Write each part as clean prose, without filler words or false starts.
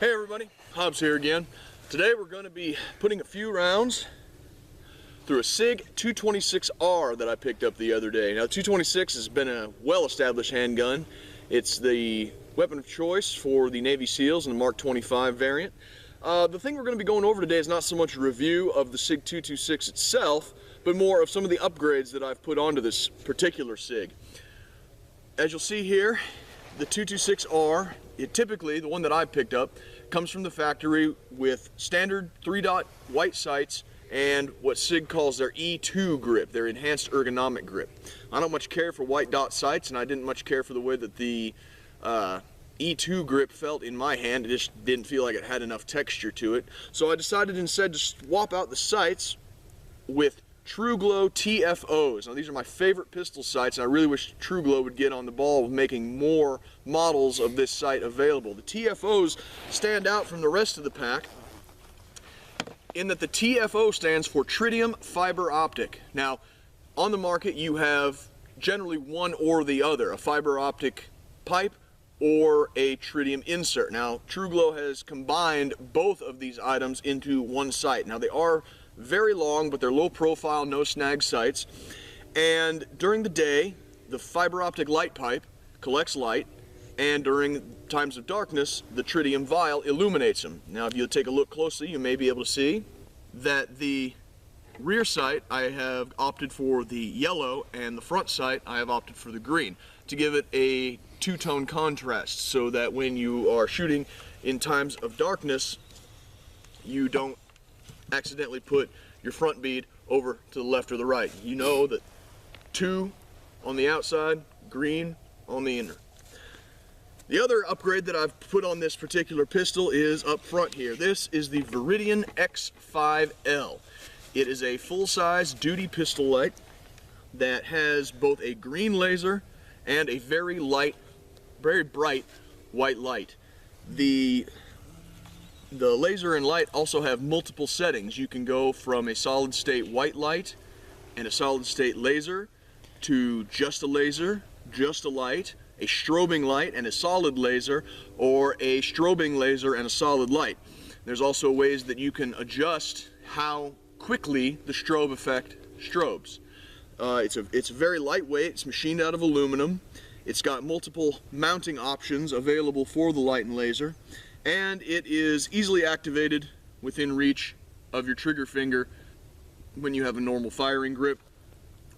Hey everybody, Hobbs here again. Today we're going to be putting a few rounds through a Sig 226R that I picked up the other day. Now 226 has been a well-established handgun. It's the weapon of choice for the Navy SEALs in the Mark 25 variant. The thing we're going to be going over today is not so much a review of the Sig 226 itself, but more of some of the upgrades that I've put onto this particular Sig. As you'll see here, the 226R, typically, the one that I picked up, comes from the factory with standard 3-dot white sights and what Sig calls their E2 grip, their enhanced ergonomic grip. I don't much care for white dot sights, and I didn't much care for the way that the E2 grip felt in my hand. It just didn't feel like it had enough texture to it. So I decided instead to swap out the sights with True Glow TFOs. Now these are my favorite pistol sights, and I really wish True Glow would get on the ball with making more models of this sight available. The TFOs stand out from the rest of the pack in that the TFO stands for Tritium Fiber Optic. Now on the market you have generally one or the other, a fiber optic pipe or a tritium insert. Now True Glow has combined both of these items into one sight. Now they are very long, but they're low profile, no snag sights. And during the day, the fiber optic light pipe collects light, and during times of darkness, the tritium vial illuminates them. Now, if you take a look closely, you may be able to see that the rear sight, I have opted for the yellow, and the front sight, I have opted for the green, to give it a two-tone contrast, so that when you are shooting in times of darkness, you don't accidentally put your front bead over to the left or the right. You know that 2 on the outside, green on the inner. The other upgrade that I've put on this particular pistol is up front here. This is the Viridian X5L. It is a full-size duty pistol light that has both a green laser and a very bright white light. The laser and light also have multiple settings. You can go from a solid state white light and a solid state laser to just a laser, just a light, a strobing light and a solid laser, or a strobing laser and a solid light. There's also ways that you can adjust how quickly the strobe effect strobes. It's very lightweight, it's machined out of aluminum, it's got multiple mounting options available for the light and laser, and it is easily activated within reach of your trigger finger when you have a normal firing grip,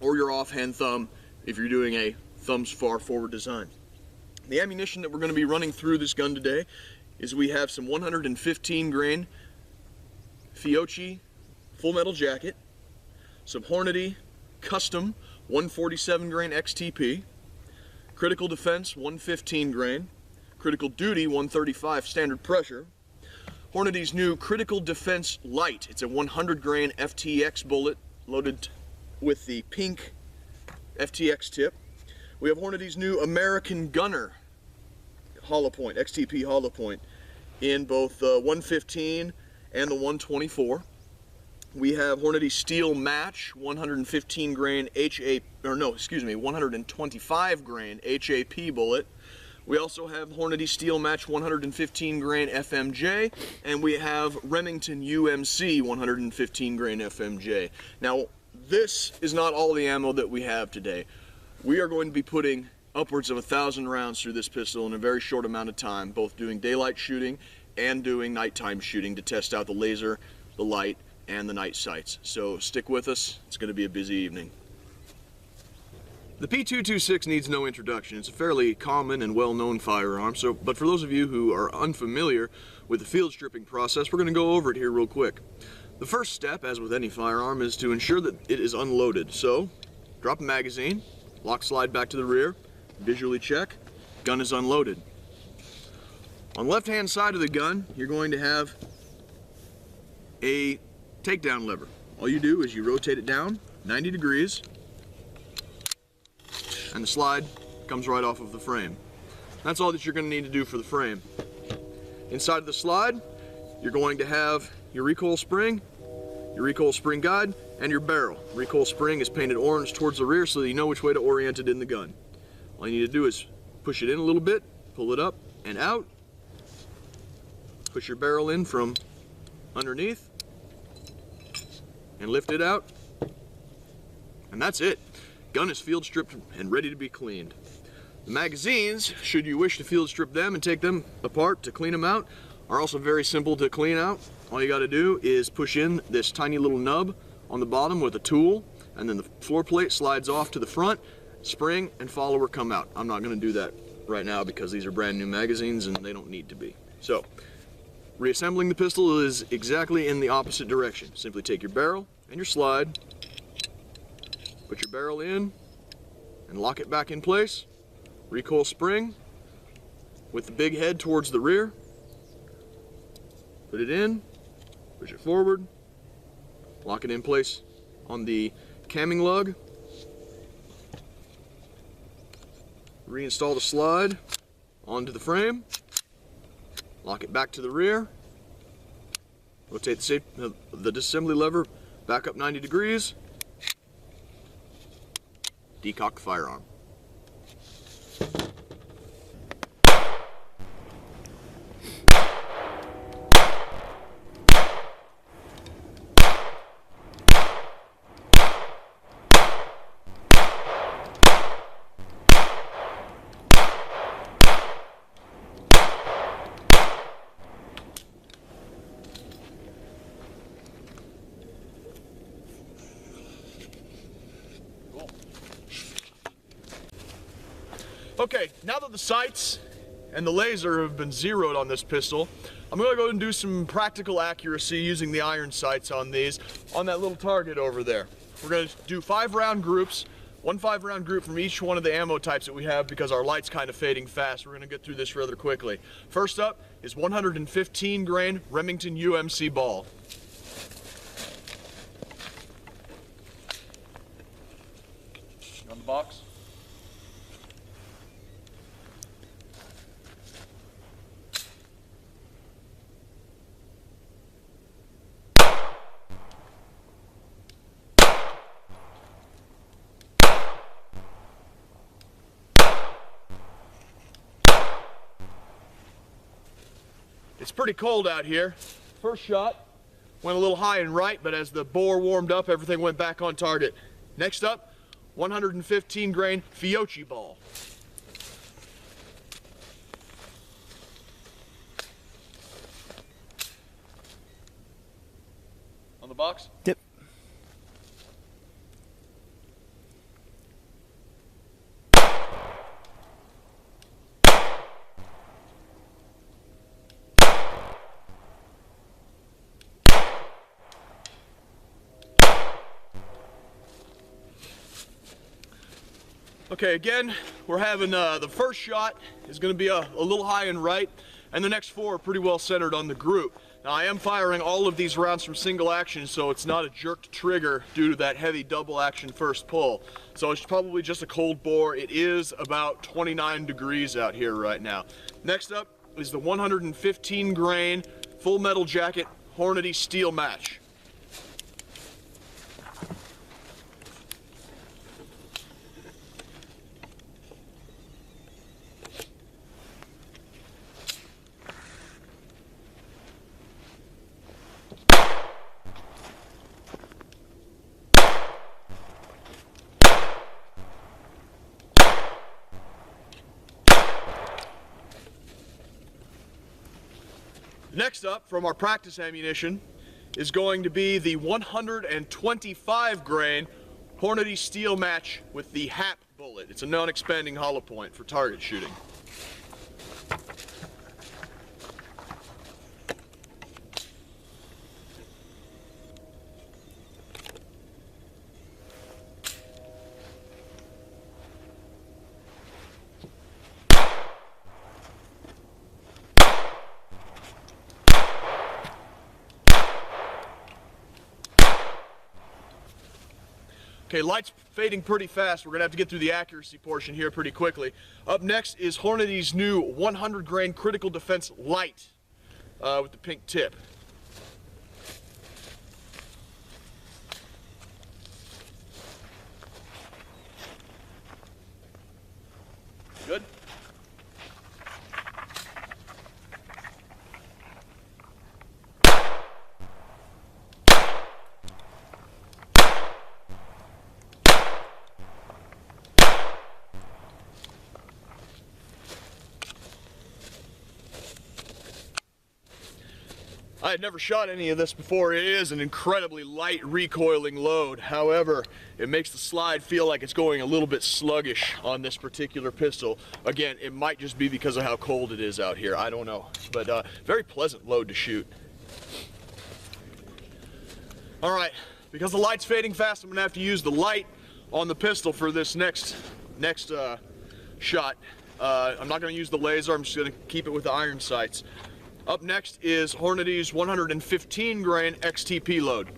or your offhand thumb if you're doing a thumbs far forward design. The ammunition that we're going to be running through this gun today is we have some 115 grain Fiocchi full metal jacket, some Hornady custom 147 grain XTP, Critical Defense 115 grain, Critical Duty 135 standard pressure, Hornady's new Critical Defense Light. It's a 100 grain FTX bullet loaded with the pink FTX tip. We have Hornady's new American Gunner hollow point, XTP hollow point, in both the 115 and the 124. We have Hornady Steel Match 115 grain 125 grain HAP bullet. We also have Hornady Steel Match 115 grain FMJ, and we have Remington UMC 115 grain FMJ. Now, this is not all the ammo that we have today. We are going to be putting upwards of 1,000 rounds through this pistol in a very short amount of time, both doing daylight shooting and doing nighttime shooting to test out the laser, the light, and the night sights. So stick with us, it's going to be a busy evening. The P226 needs no introduction. It's a fairly common and well-known firearm, but for those of you who are unfamiliar with the field stripping process, we're going to go over it here real quick. The first step, as with any firearm, is to ensure that it is unloaded. So, drop a magazine, lock slide back to the rear, visually check, gun is unloaded. On the left-hand side of the gun, you're going to have a takedown lever. All you do is you rotate it down 90 degrees, and the slide comes right off of the frame. That's all that you're going to need to do for the frame. Inside of the slide, you're going to have your recoil spring guide, and your barrel. Recoil spring is painted orange towards the rear so that you know which way to orient it in the gun. All you need to do is push it in a little bit, pull it up and out, push your barrel in from underneath and lift it out, and that's it. Gun is field stripped and ready to be cleaned. The magazines, should you wish to field strip them and take them apart to clean them out, are also very simple to clean out. All you got to do is push in this tiny little nub on the bottom with a tool, and then the floor plate slides off to the front, spring and follower come out. I'm not going to do that right now because these are brand new magazines and they don't need to be. So, reassembling the pistol is exactly in the opposite direction. Simply take your barrel and your slide, put your barrel in, and lock it back in place. Recoil spring with the big head towards the rear. Put it in, push it forward, lock it in place on the camming lug. Reinstall the slide onto the frame, lock it back to the rear, rotate the disassembly lever back up 90 degrees, decock the firearm. Okay, now that the sights and the laser have been zeroed on this pistol, I'm going to go and do some practical accuracy using the iron sights on these, on that little target over there. We're going to do 5-round groups, one 5-round group from each one of the ammo types that we have because our light's kind of fading fast. We're going to get through this rather quickly. First up is 115 grain Remington UMC ball. On the box. It's pretty cold out here. First shot went a little high and right, but as the bore warmed up, everything went back on target. Next up, 115 grain Fiocchi ball. On the box? Yep. Okay, again, we're having the first shot is going to be a little high and right, and the next 4 are pretty well centered on the group. Now, I am firing all of these rounds from single action, so it's not a jerked trigger due to that heavy double action first pull. So it's probably just a cold bore. It is about 29 degrees out here right now. Next up is the 115 grain Full Metal Jacket Hornady steel match. Next up, from our practice ammunition, is going to be the 125 grain Hornady steel match with the HAP bullet. It's a non-expanding hollow point for target shooting. Okay, light's fading pretty fast. We're gonna have to get through the accuracy portion here pretty quickly. Up next is Hornady's new 100 grain Critical Defense Light with the pink tip. Good? I had never shot any of this before. It is an incredibly light recoiling load. However, it makes the slide feel like it's going a little bit sluggish on this particular pistol. Again, it might just be because of how cold it is out here. I don't know. But very pleasant load to shoot. All right, because the light's fading fast, I'm gonna have to use the light on the pistol for this next shot. I'm not gonna use the laser, I'm just gonna keep it with the iron sights. Up next is Hornady's 115 grain XTP load.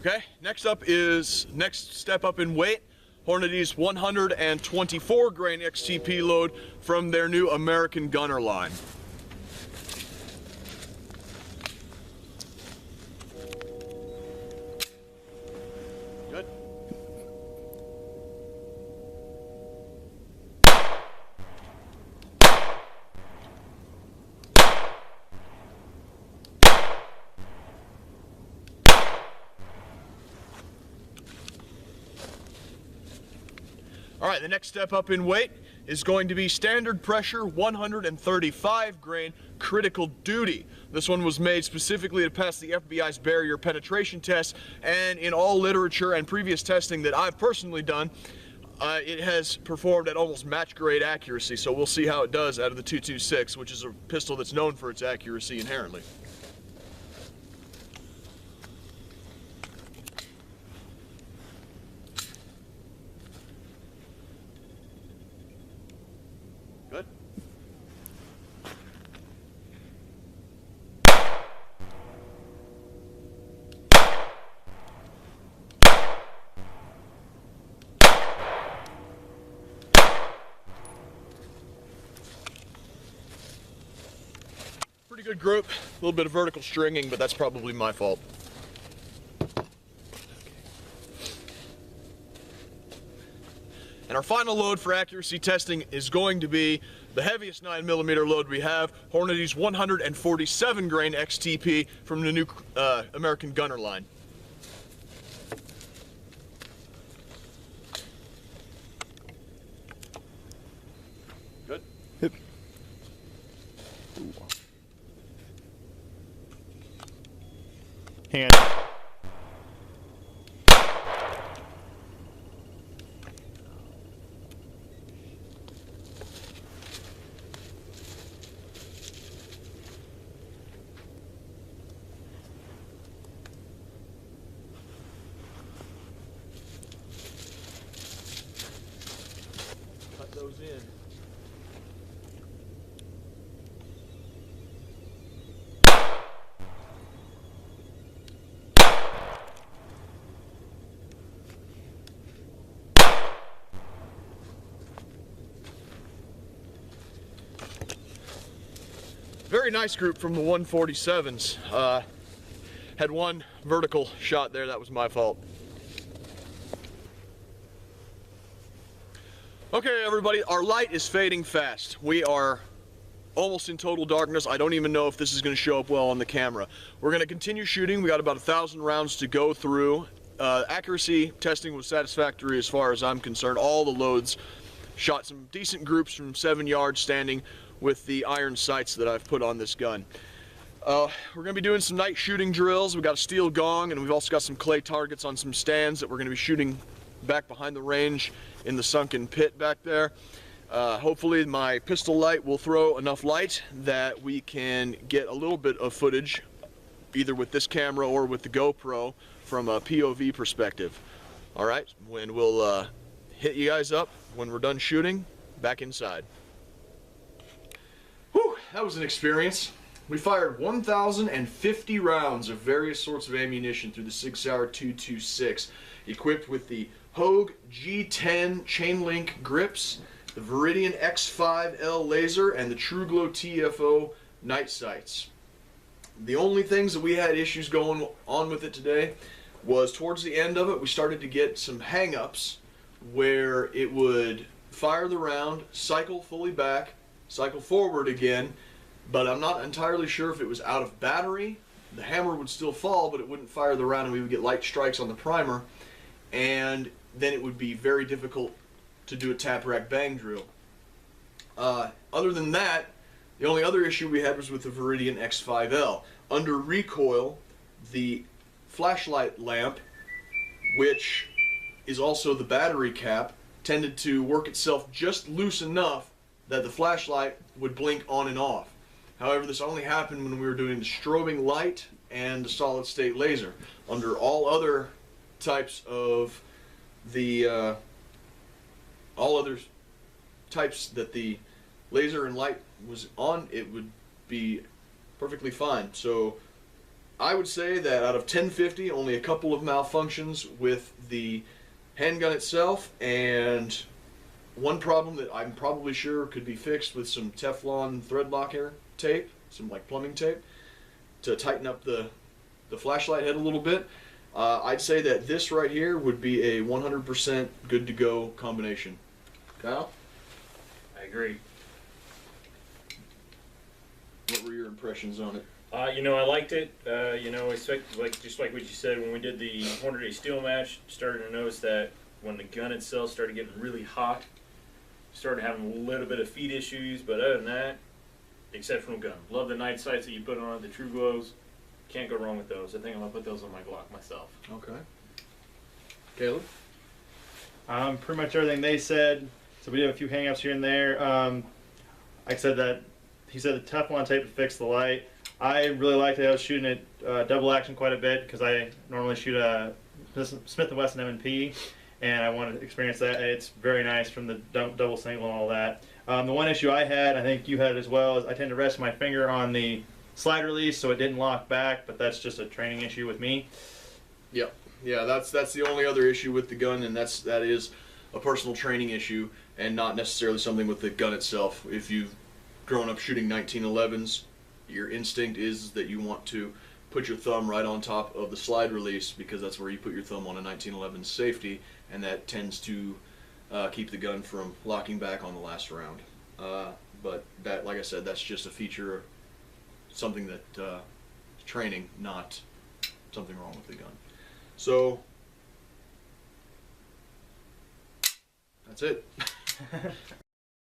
Okay, next step up in weight, Hornady's 124 grain XTP load from their new American Gunner line. Good. All right, the next step up in weight is going to be standard pressure 135 grain critical duty. This one was made specifically to pass the FBI's barrier penetration test, and in all literature and previous testing that I've personally done, it has performed at almost match grade accuracy, so we'll see how it does out of the 226, which is a pistol that's known for its accuracy inherently. Good. Pretty good group. A little bit of vertical stringing, but that's probably my fault. And our final load for accuracy testing is going to be the heaviest 9mm load we have, Hornady's 147 grain XTP from the new American Gunner line. Good. Hip. Hand. Cut those in. Very nice group from the 147s. Had one vertical shot there, that was my fault. Okay everybody, our light is fading fast. We are almost in total darkness. I don't even know if this is going to show up well on the camera. We're going to continue shooting. We got about 1,000 rounds to go through. Accuracy testing was satisfactory as far as I'm concerned. All the loads shot some decent groups from 7 yards standing with the iron sights that I've put on this gun. We're going to be doing some night shooting drills. We've got a steel gong, and we've also got some clay targets on some stands that we're going to be shooting back behind the range in the sunken pit back there. Hopefully my pistol light will throw enough light that we can get a little bit of footage either with this camera or with the GoPro from a POV perspective. Alright, when we'll hit you guys up when we're done shooting back inside. Whew, that was an experience. We fired 1,050 rounds of various sorts of ammunition through the Sig Suaer 226, equipped with the Hogue G10 chain link grips, the Viridian X5L laser, and the TrueGlow TFO night sights. The only things that we had issues going on with it today was towards the end of it we started to get some hang-ups where it would fire the round, cycle fully back, cycle forward again, but I'm not entirely sure if it was out of battery. The hammer would still fall, but it wouldn't fire the round, and we would get light strikes on the primer, and then it would be very difficult to do a tap rack bang drill. Other than that, the only other issue we had was with the Viridian X5L. Under recoil, the flashlight lamp, which is also the battery cap, tended to work itself just loose enough that the flashlight would blink on and off. However, this only happened when we were doing the strobing light and the solid state laser. Under all other types of the all other types that the laser and light was on, it would be perfectly fine. So I would say that out of 1050, only a couple of malfunctions with the handgun itself, and one problem that I'm probably sure could be fixed with some Teflon thread locker tape, some like plumbing tape, to tighten up the flashlight head a little bit. I'd say that this right here would be a 100% good to go combination. Kyle? I agree. What were your impressions on it? You know, I liked it. You know, it's just like what you said, when we did the 100-day steel match, started to notice that when the gun itself started getting really hot, started having a little bit of feed issues, but other than that, exceptional gun. Love the night sights that you put on it, the True Glows. Can't go wrong with those. I think I'm going to put those on my Glock myself. Okay. Caleb? Pretty much everything they said. So we did have a few hang-ups here and there. I said that he said the Teflon tape would fix the light. I really liked it. I was shooting it double action quite a bit because I normally shoot a Smith & Wesson M&P, and I wanted to experience that. It's very nice from the double single and all that. The one issue I had, I think you had it as well, is I tend to rest my finger on the slide release so it didn't lock back, but that's just a training issue with me. Yep. Yeah, that's the only other issue with the gun, and that is a personal training issue and not necessarily something with the gun itself. If you've grown up shooting 1911s, your instinct is that you want to put your thumb right on top of the slide release because that's where you put your thumb on a 1911 safety, and that tends to keep the gun from locking back on the last round. But that, like I said, that's just a feature, something that training, not something wrong with the gun. So that's it.